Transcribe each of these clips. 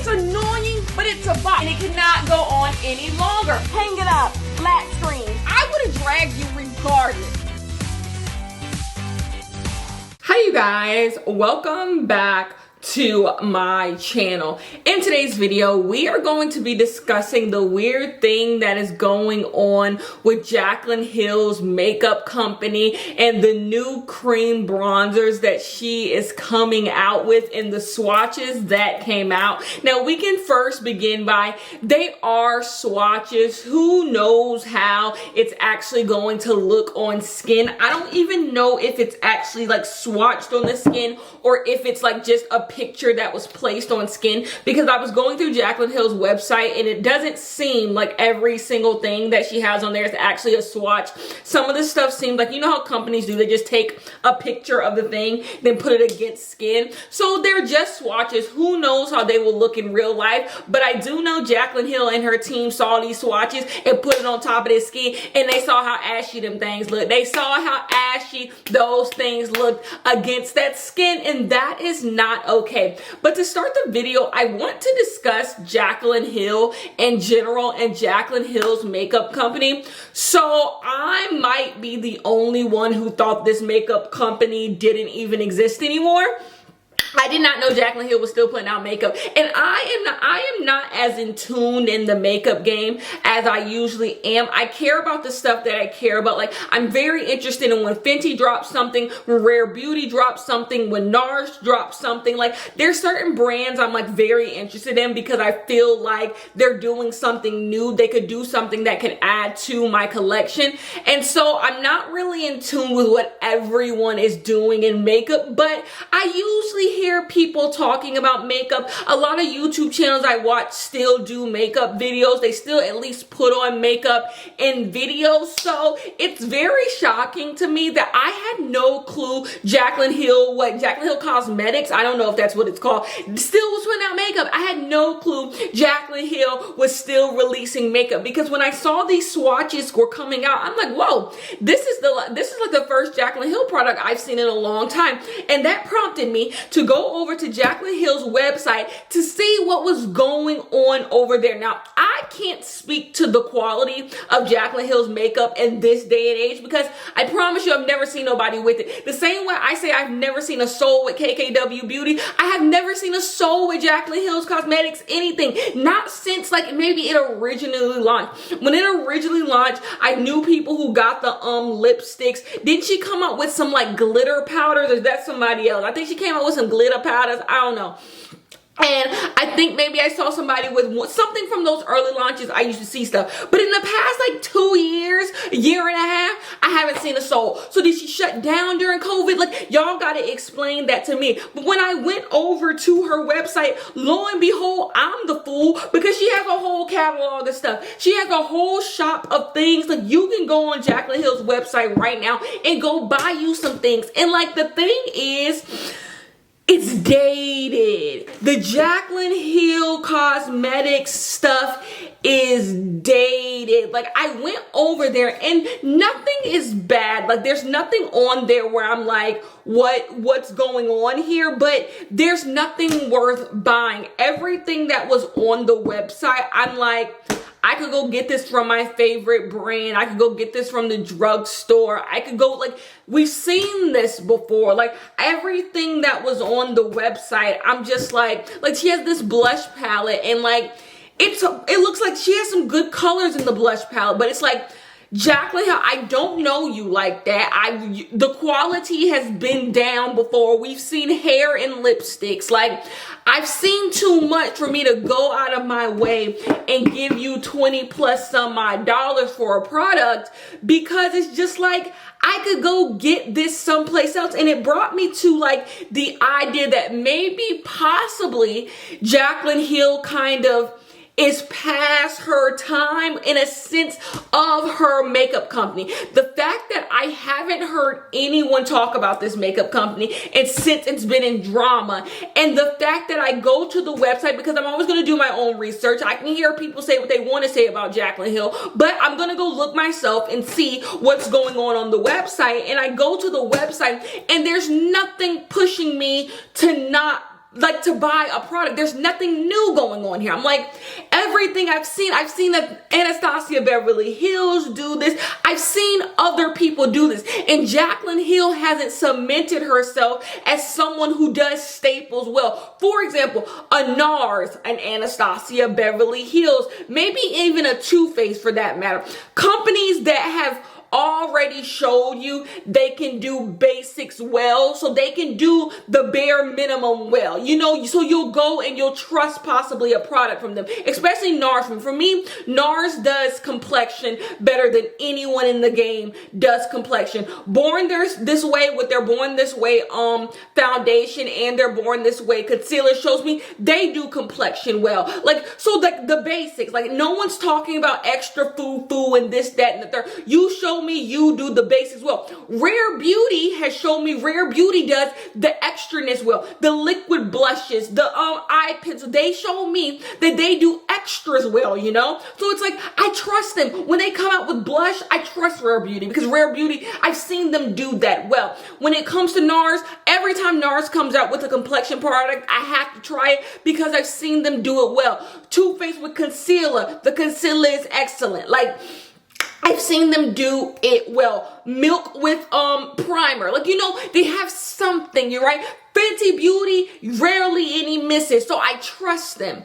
It's annoying, but it's a bot, and it cannot go on any longer. Hang it up, flat screen. I would have dragged you regardless. Hi you guys, welcome back to my channel. In today's video, we are going to be discussing the weird thing that is going on with Jaclyn Hill's makeup company and the new cream bronzers that she is coming out with and the swatches that came out. Now we can first begin by, they are swatches. Who knows how it's actually going to look on skin? I don't even know if it's actually like swatched on the skin or if it's like just a picture that was placed on skin, because I was going through Jaclyn Hill's website and it doesn't seem like every single thing that she has on there is actually a swatch. Some of this stuff seems like, you know how companies do, they just take a picture of the thing, then put it against skin. So they're just swatches. Who knows how they will look in real life, but I do know Jaclyn Hill and her team saw these swatches and put it on top of their skin, and they saw how ashy them things look. They saw how ashy those things looked against that skin, and that is not okay. But to start the video, I want to discuss Jaclyn Hill in general and Jaclyn Hill's makeup company. So I might be the only one who thought this makeup company didn't even exist anymore. I did not know Jaclyn Hill was still putting out makeup, and I am not as in tune in the makeup game as I usually am. I care about the stuff that I care about. Like, I'm very interested in when Fenty drops something, when Rare Beauty drops something, when Nars drops something. Like, there's certain brands I'm like very interested in because I feel like they're doing something new. They could do something that could add to my collection, and so I'm not really in tune with what everyone is doing in makeup, but I usually hear people talking about makeup. A lot of YouTube channels I watch still do makeup videos. They still at least put on makeup in videos. So it's very shocking to me that I had no clue Jaclyn Hill Cosmetics, I don't know if that's what it's called, still was putting out makeup. I had no clue Jaclyn Hill was still releasing makeup, because when I saw these swatches were coming out, I'm like, whoa, this is like the first Jaclyn Hill product I've seen in a long time. And that prompted me to go over to Jaclyn Hill's website to see what was going on over there. Now, I can't speak to the quality of Jaclyn Hill's makeup in this day and age, because I promise you I've never seen nobody with it. The same way I say I've never seen a soul with KKW Beauty, I have never seen a soul with Jaclyn Hill's Cosmetics, anything. Not since like maybe it originally launched. When it originally launched, I knew people who got the lipsticks. Didn't she come out with some like glitter powders, or is that somebody else? I think she came out with some glitter powders. I don't know. And I think maybe I saw somebody with something from those early launches. I used to see stuff. But in the past like 2 years, a year and a half, I haven't seen a soul. So did she shut down during COVID? Like, y'all got to explain that to me. But when I went over to her website, lo and behold, I'm the fool, because she has a whole catalog of stuff. She has a whole shop of things. Like, you can go on Jaclyn Hill's website right now and go buy you some things. And like, the thing is, it's dated. The Jaclyn Hill Cosmetics stuff is dated. Like, I went over there and nothing is bad. Like, there's nothing on there where I'm like, what's going on here? But there's nothing worth buying. Everything that was on the website, I'm like, I could go get this from my favorite brand. I could go get this from the drugstore. I could go, like, we've seen this before. Like, everything that was on the website, I'm just like she has this blush palette, and like, it looks like she has some good colors in the blush palette, but it's like, Jaclyn Hill, I don't know you like that. The quality has been down before. We've seen hair and lipsticks. Like, I've seen too much for me to go out of my way and give you 20 plus some odd dollars for a product, because it's just like, I could go get this someplace else. And it brought me to like the idea that maybe possibly Jaclyn Hill kind of is past her time in a sense of her makeup company. The fact that I haven't heard anyone talk about this makeup company and since it's been in drama, and the fact that I go to the website, because I'm always going to do my own research. I can hear people say what they want to say about Jaclyn Hill, but I'm going to go look myself and see what's going on the website. And I go to the website and there's nothing pushing me to not like to buy a product. There's nothing new going on here. I'm like, everything I've seen that Anastasia Beverly Hills do this. I've seen other people do this. And Jaclyn Hill hasn't cemented herself as someone who does staples well. For example, a Nars, an Anastasia Beverly Hills, maybe even a Too Faced for that matter. Companies that have already showed you they can do basics well, so they can do the bare minimum well, you know, so you'll go and you'll trust possibly a product from them, especially Nars. For me, Nars does complexion better than anyone in the game does complexion. Born This Way with their Born This Way foundation and their Born This Way concealer shows me they do complexion well. Like, so like the basics, like no one's talking about extra foo and this, that, and the third. You show me you do the basics well. Rare Beauty has shown me Rare Beauty does the extraness well. The liquid blushes, the eye pencil, they show me that they do extras well, you know? So it's like, I trust them. When they come out with blush, I trust Rare Beauty because Rare Beauty, I've seen them do that well. When it comes to Nars, every time Nars comes out with a complexion product, I have to try it because I've seen them do it well. Too Faced with concealer, the concealer is excellent. Like, I've seen them do it well. Milk with primer. Like, you know, they have something, you're right. Fenty Beauty, rarely any misses. So I trust them.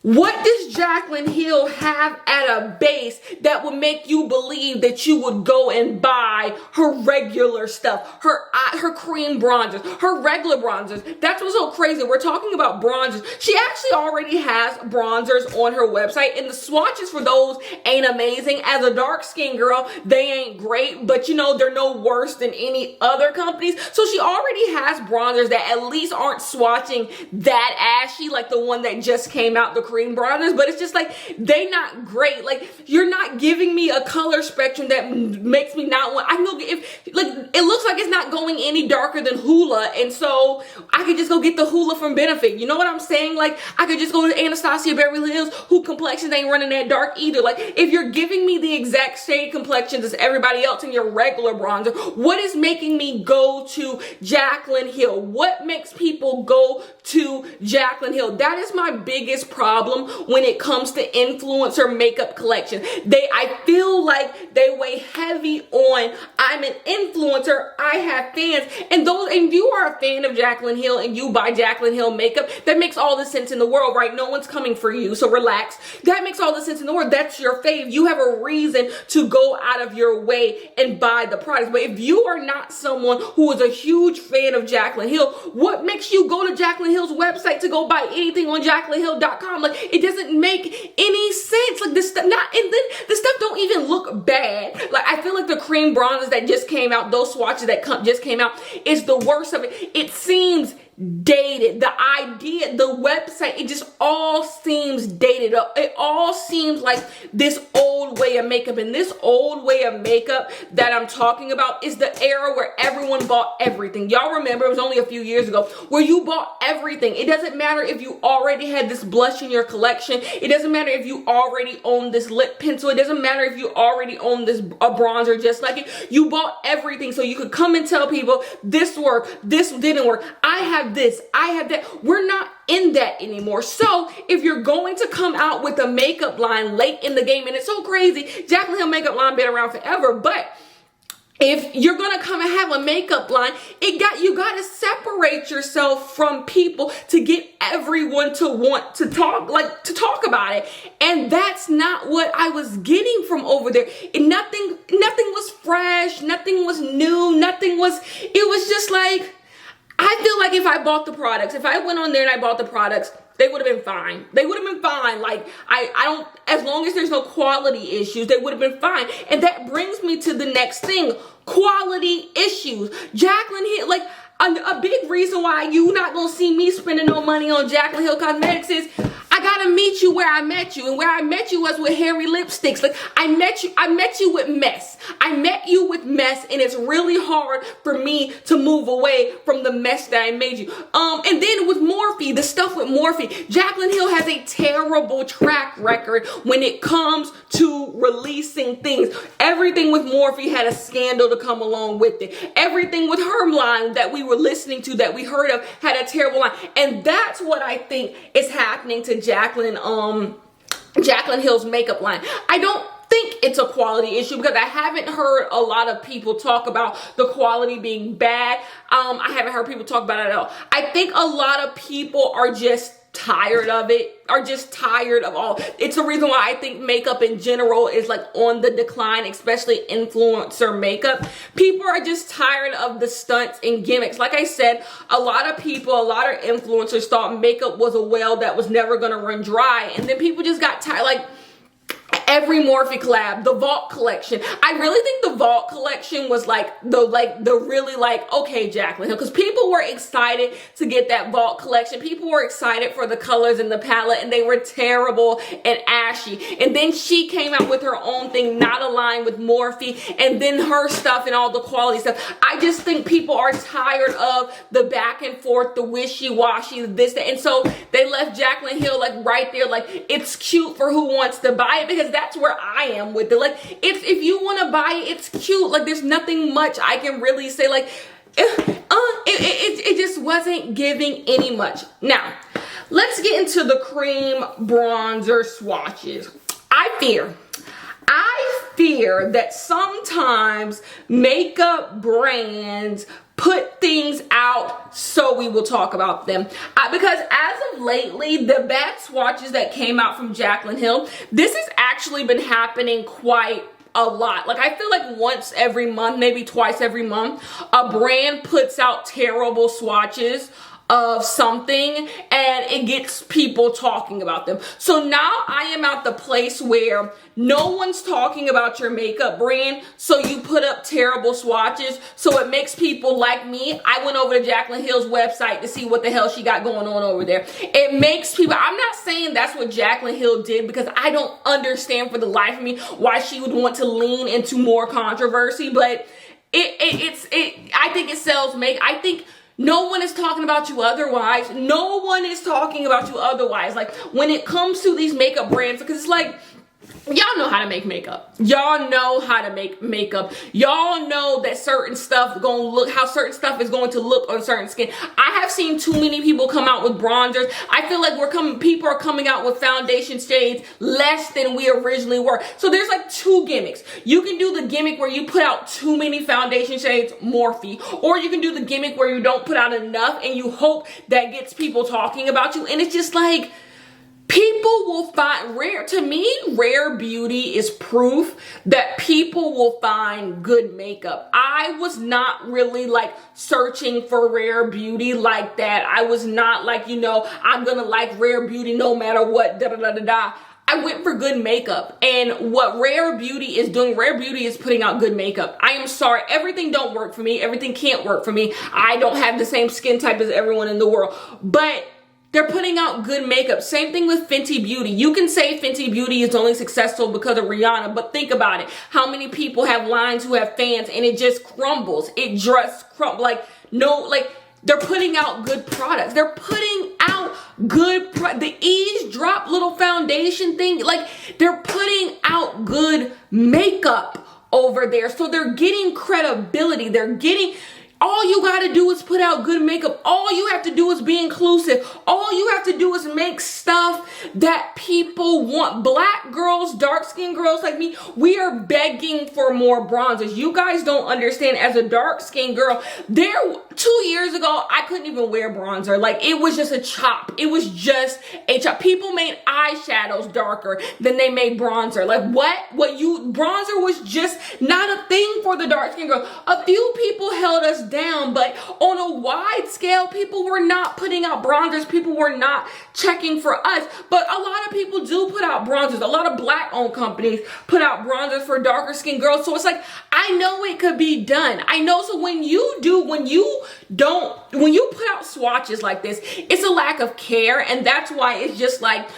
What does Jaclyn Hill have at a base that would make you believe that you would go and buy her regular stuff, her cream bronzers, her regular bronzers? That's what's so crazy. We're talking about bronzers. She actually already has bronzers on her website, and the swatches for those ain't amazing. As a dark skinned girl, they ain't great, but you know, they're no worse than any other companies. So she already has bronzers that at least aren't swatching that ashy like the one that just came out, the cream bronzers, but it's just like, they not great. Like, you're not giving me a color spectrum that makes me not want, I can go get, if, like, it looks like it's not going any darker than Hoola, and so I could just go get the Hoola from Benefit. You know what I'm saying? Like, I could just go to Anastasia Beverly Hills, who complexions ain't running that dark either. Like, if you're giving me the exact shade complexions as everybody else in your regular bronzer, what is making me go to Jaclyn Hill? What makes people go to Jaclyn Hill? That is my biggest problem when it comes to influencer makeup collection. I feel like they weigh heavy on, I'm an influencer, I have fans, and if you are a fan of Jaclyn Hill and you buy Jaclyn Hill makeup, that makes all the sense in the world, right? No one's coming for you, so relax. That makes all the sense in the world. That's your fave. You have a reason to go out of your way and buy the products. But if you are not someone who is a huge fan of Jaclyn Hill, what makes you go to Jaclyn Hill's website to go buy anything on jaclynhill.com? Like, it doesn't make any sense. Like, this stuff, and then the stuff don't even look bad. Like, I feel like the cream bronzers that just came out, those swatches that just came out, is the worst of it. It seems dated. The idea, the website, it just all seems dated up. It all seems like this old way of makeup, and this old way of makeup that I'm talking about is the era where everyone bought everything. Y'all remember, it was only a few years ago where you bought everything. It doesn't matter if you already had this blush in your collection. It doesn't matter if you already own this lip pencil. It doesn't matter if you already own a bronzer just like it. You bought everything so you could come and tell people this worked, this didn't work. I have this, I have that. We're not in that anymore. So if you're going to come out with a makeup line late in the game, and it's so crazy, Jaclyn Hill makeup line been around forever, but if you're gonna come and have a makeup line, you gotta separate yourself from people to get everyone to want to talk about it. And that's not what I was getting from over there. Nothing was fresh, nothing was new, it was just like, I feel like if I bought the products, if I went on there and I bought the products, they would have been fine. They would have been fine. Like, I don't, as long as there's no quality issues, they would have been fine. And that brings me to the next thing, quality issues. Jaclyn Hill, like, a big reason why you not gonna see me spending no money on Jaclyn Hill Cosmetics is I got a meet you where I met you, and where I met you was with hairy lipsticks. Like, I met you with mess. I met you with mess, and it's really hard for me to move away from the mess that I made you. And then with Morphe, the stuff with Morphe, Jaclyn Hill has a terrible track record when it comes to releasing things. Everything with Morphe had a scandal to come along with it. Everything with her line that we were listening to, that we heard of, had a terrible line. And that's what I think is happening to Jaclyn Hill's makeup line. I don't think it's a quality issue, because I haven't heard a lot of people talk about the quality being bad. I haven't heard people talk about it at all. I think a lot of people are just tired of it, are just tired of all. It's the reason why I think makeup in general is like on the decline, especially influencer makeup. People are just tired of the stunts and gimmicks. Like I said, a lot of people, a lot of influencers thought makeup was a well that was never gonna run dry, and then people just got tired. Like, every Morphe collab, the Vault collection. I really think the Vault collection was okay, Jaclyn Hill, because people were excited to get that Vault collection. People were excited for the colors in the palette, and they were terrible and ashy. And then she came out with her own thing, not aligned with Morphe, and then her stuff and all the quality stuff. I just think people are tired of the back and forth, the wishy-washy, this, that. And so they left Jaclyn Hill like right there, like, it's cute for who wants to buy it, because that's where I am with it. Like, if you want to buy it, it's cute. Like, there's nothing much I can really say. Like, it just wasn't giving any much. Now, let's get into the cream bronzer swatches. I fear that sometimes makeup brands put things out so we will talk about them. Because as of lately, the bad swatches that came out from Jaclyn Hill, this has actually been happening quite a lot. Like, I feel like once every month, maybe twice every month, a brand puts out terrible swatches of something, and it gets people talking about them. So now I am at the place where no one's talking about your makeup brand, so you put up terrible swatches, so it makes people like me. I went over to Jaclyn Hill's website to see what the hell she got going on over there. It makes people, I'm not saying that's what Jaclyn Hill did, because I don't understand for the life of me why she would want to lean into more controversy, but I think it sells make. I think no one is talking about you otherwise. No one is talking about you otherwise. Like, when it comes to these makeup brands, because it's like, y'all know how to make makeup. Y'all know how to make makeup. Y'all know that certain stuff how certain stuff is going to look on certain skin. I have seen too many people come out with bronzers. I feel like people are coming out with foundation shades less than we originally were. So there's like two gimmicks. You can do the gimmick where you put out too many foundation shades, Morphe, or you can do the gimmick where you don't put out enough and you hope that gets people talking about you. And it's just like, people will find Rare Beauty is proof that people will find good makeup. I was not really like searching for Rare Beauty like that. I was not like, I'm gonna like Rare Beauty no matter what, I went for good makeup. And what Rare Beauty is doing, Rare Beauty is putting out good makeup. I am sorry, everything don't work for me. Everything can't work for me. I don't have the same skin type as everyone in the world. But they're putting out good makeup. Same thing with Fenty Beauty. You can say Fenty Beauty is only successful because of Rihanna, but think about it. How many people have lines who have fans and it just crumbles? It just crumbles. They're putting out good products. They're putting out the Ease Drop little foundation thing. Like, they're putting out good makeup over there. So they're getting credibility. All you gotta do is put out good makeup. All you have to do is be inclusive. All you have to do is make stuff that people want. Black girls, dark-skinned girls like me, we are begging for more bronzers. You guys don't understand. As a dark-skinned girl, 2 years ago, I couldn't even wear bronzer. Like, it was just a chop. It was just a chop. People made eyeshadows darker than they made bronzer. Like, bronzer was just not a thing for the dark-skinned girl. A few people held us down, but on a wide scale, people were not putting out bronzers. People were not checking for us, but a lot of people do put out bronzers. A lot of black-owned companies put out bronzers for darker-skinned girls. So it's like, I know it could be done. I know. So when you put out swatches like this, it's a lack of care, and that's why it's just like,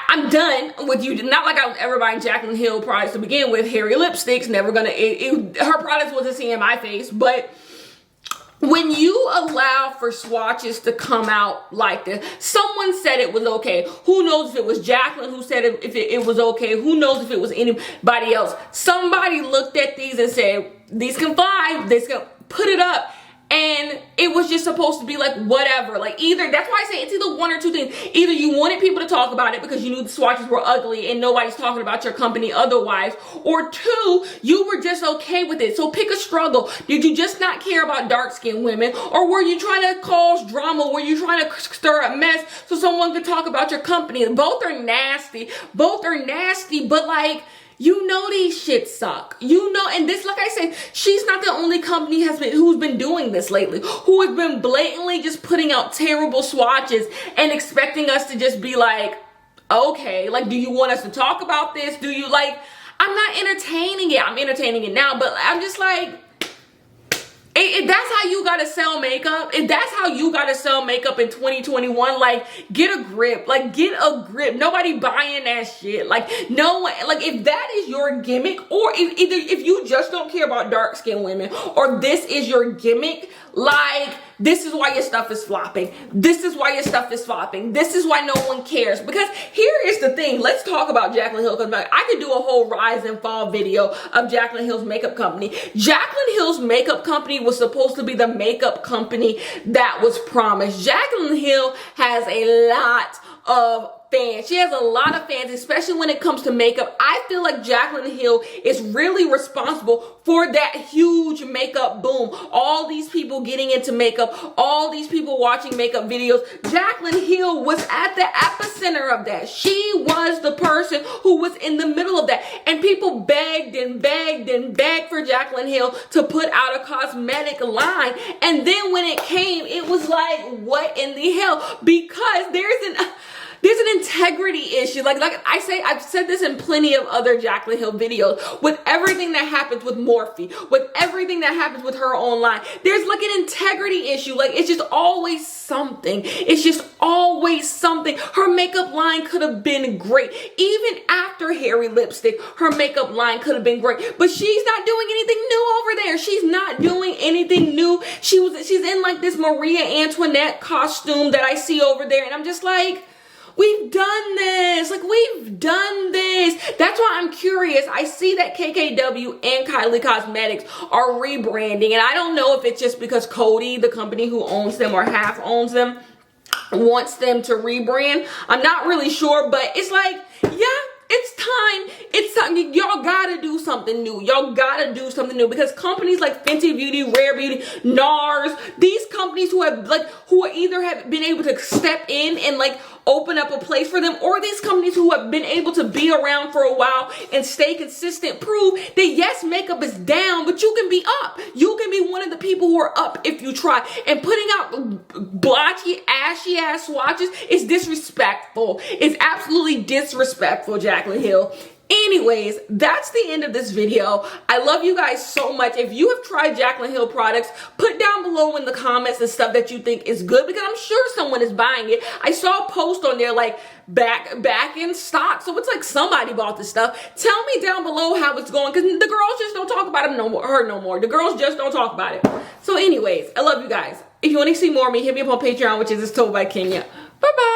I'm done with you. Not like I was ever buying Jaclyn Hill products to begin with. Hairy lipsticks, never gonna, her products wasn't seeing my face. But when you allow for swatches to come out like this, someone said it was okay. Who knows if it was Jaclyn who said it was okay? Who knows if it was anybody else? Somebody looked at these and said, these can fly, this can put it up. And it was just supposed to be like whatever. Like either, that's why I say it's either one or two things. Either you wanted people to talk about it because you knew the swatches were ugly and nobody's talking about your company otherwise. Or two, you were just okay with it. So pick a struggle. Did you just not care about dark-skinned women? Or were you trying to cause drama? Were you trying to stir up mess so someone could talk about your company? Both are nasty. Both are nasty, but like, you know these shit suck. You know, and this, like I said, she's not the only company who's been doing this lately, who has been blatantly just putting out terrible swatches and expecting us to just be like, okay, like, do you want us to talk about this? Do you like, I'm not entertaining it. I'm entertaining it now, but I'm just like, if that's how you gotta sell makeup, if that's how you gotta sell makeup in 2021, like, get a grip. Like, get a grip. Nobody buying that shit. Like, no one, like, if that is your gimmick, or if you just don't care about dark-skinned women, or this is your gimmick, like, this is why your stuff is flopping. This is why your stuff is flopping. This is why no one cares. Because here is the thing. Let's talk about Jaclyn Hill. Because I could do a whole rise and fall video of Jaclyn Hill's makeup company. Jaclyn Hill's makeup company was supposed to be the makeup company that was promised. Jaclyn Hill has a lot of fans. She has a lot of fans, especially when it comes to makeup. I feel like Jaclyn Hill is really responsible for that huge makeup boom. All these people getting into makeup, all these people watching makeup videos. Jaclyn Hill was at the epicenter of that. She was the person who was in the middle of that. And people begged and begged and begged for Jaclyn Hill to put out a cosmetic line. And then when it came, it was like, what in the hell? Because there's an integrity issue. Like I say, I've said this in plenty of other Jaclyn Hill videos. With everything that happens with Morphe, with everything that happens with her online, there's like an integrity issue. Like, it's just always something. It's just always something. Her makeup line could have been great. Even after Hairy Lipstick, her makeup line could have been great. But she's not doing anything new over there. She's not doing anything new. She's in like this Maria Antoinette costume that I see over there. And I'm just like, we've done this. Like, we've done this. That's why I'm curious. I see that KKW and Kylie Cosmetics are rebranding. And I don't know if it's just because Coty, the company who owns them or half owns them, wants them to rebrand. I'm not really sure, but it's like, yeah, it's time. It's time. Y'all gotta do something new. Y'all gotta do something new, because companies like Fenty Beauty, Rare Beauty, Nars, these companies who either have been able to step in and like open up a place for them, or these companies who have been able to be around for a while and stay consistent, prove that yes, makeup is down, but you can be up. You can be one of the people who are up if you try. And putting out blotchy, ashy ass swatches is disrespectful. It's absolutely disrespectful, Jaclyn Hill. Anyways, that's the end of this video. I love you guys so much. If you have tried Jaclyn Hill products, put down below in the comments the stuff that you think is good, because I'm sure someone is buying it. I saw a post on there like back in stock. So it's like somebody bought this stuff. Tell me down below how it's going, because the girls just don't talk about it no more. The girls just don't talk about it. So anyways, I love you guys. If you want to see more of me, hit me up on Patreon, which is told by Kenya. Bye-bye.